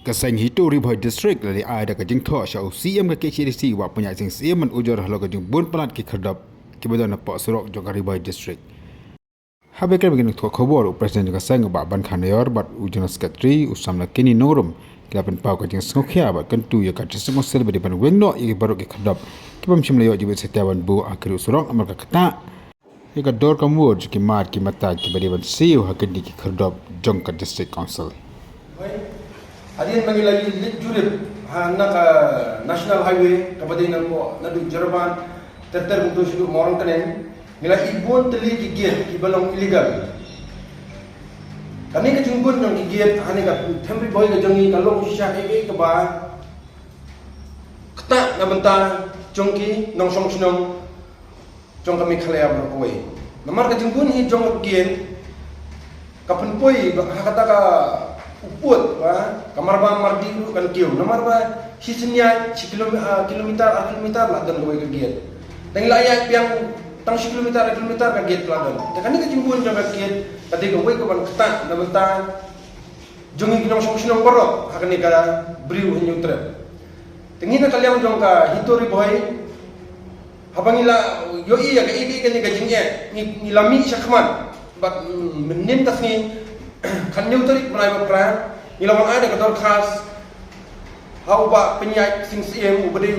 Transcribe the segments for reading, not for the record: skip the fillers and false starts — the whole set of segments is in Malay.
Kasang hitu Ribhoi district dari ada kajing tho shau CM ke KCDC wa punya sing CM man ujor halo kajing bun pelat ki khardap ki badan na pa surok jong Ribhoi district. Habe ke begin tho khobor presiden kasang ba ban khanayor bat ujona secretary usamna kini norum kila pen pau kajing sngokya ba kentu ya kajing sngosel badi ban wengno i baru ki khardap ki bam chimle yo jibe setiawan bu akhir surok amal ka kata ya ka dor kamwod ki mat ki mata ki badi ban siu hakedi ki khardap jong ka district council. Hadirin lagi jurip nak national highway kepada yang nadu Jerman terter untuk sudut morong kenen nilai ibun teli gigit kibalong illegal. Kami kejumbun yang gigit hanya kat temporary boy kejongi kalong syak ke ba ketak na benta jongki nong song snong jong kami khalaya berkoi. Namar kejumbun hi jong gigit kapan poi kata ka uput kamar ba mardi kan kiu namar ba sisnya kilometer lah dan goi kegiat dan layak yang tang kilometer kan giat lah dan kan ni kejimbun jaga giat tadi goi ke ban ketak na benta jongi kinong song borok akan ni kala briu nyutre tengina kalian jong ka hitori boy habangila yo iya ka ibi kan ni gajingnya ni lami syakman bat menin tas ni kan nyuterik mulai berperan ilawan ada kedor khas hau ba penyai sing CM ubade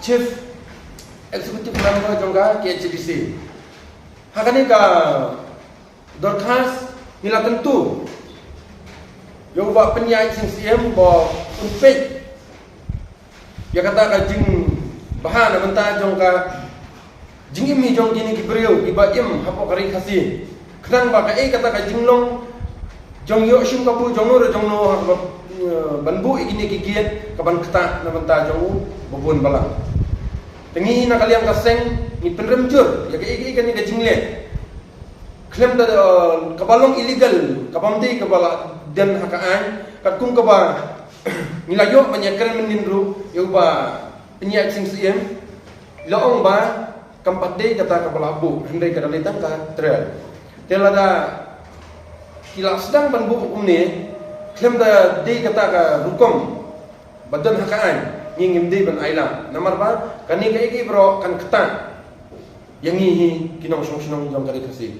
chief executive member jongga KCDC hakane ka dor khas nila tentu yo ba penyai sing CM bo unpek ya kata ka jing bahan benta jongga jing imi jong gini ki beriu iba im hapo kari khasi kenang ba ka kata ka jinglong jong yo shim kapu jong no banbu igini kigiet kaban keta na banta jong bobon bala tengi na kaliang kaseng ni penremjur ya ke ikan ni gajingle klaim da kabalong illegal kabamti kabala dan hakaan katkung kaba nilayo manyakran menindru yo ba penyak sing siem laong ba kampat de kata kabala bu hendai kadalitan ka trail telada kila sedang banbu hukum ni klaim da di kata ka hukum badan hakaan ngingim di ban aila namar ba kani ka iki bro kan ketan yang ngihi kinong song jong kali kasi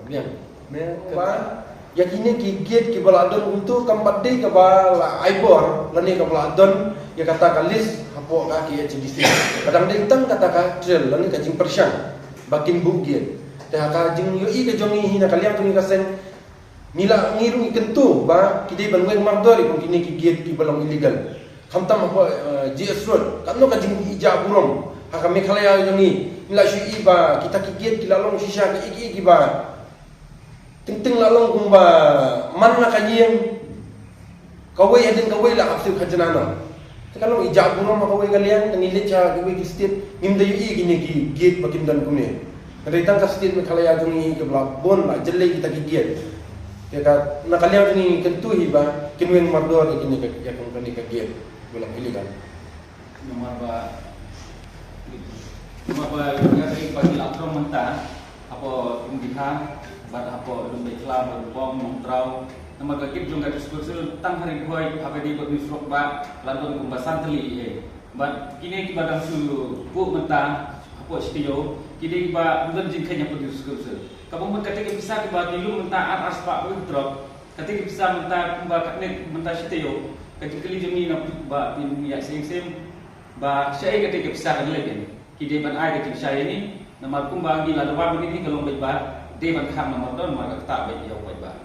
ablian me ba yakini gigit ki baladon untuk kampat di ka bala aibor lani ka baladon ya kata ka list hapo ka ki HDC kadang ditang kata ka trail lani ka jing persian bakin bugit dah kajing yo i ke jongi hina kalian tu ni kasen mila ngirung ikentu ba kidai banweng mardori pun kini kigiet ki balong illegal khamtam apa GS road kanno kajing ija burong ha kami khalaya jongi mila shui ba kita kigiet kilalong shisha ki iki ba ting lalong kumba man na kanyeng kawai adin kawai la afsu khajanana kalau ija burong kawai kalian tenilit cha kawai ki state ngimda yo i kini ki gate bakin dan kumne Retang kasih dia kalau jungi ke belakon lah jelek kita kigiat. Ya kan, nak kalian jungi kentu hiba, kinwen mardor ini ya kan kigiat, boleh pilih kan. Nomor yang saya bagi laptop mentah, apa umdiha, bat apa lumbai kelam, berbom, montrau. Nomor kakip juga diskusi tentang hari buai, apa di bagi frog bat, lantung pembahasan teli. Bat kini kita dah su bu mentah. Apa studio kini ba bukan jingkanya produce kursus kamu ketika bisa kita dilu mentah aras pak drop ketika bisa mentah ba kaknek mentah studio ketika kali jemi nak ba ya sing ba saya ketika bisa lagi kini ban ai ketika saya ini nama kumba gila luar begini kalau baik ba dia ban kham nama don maka tak baik ya baik ba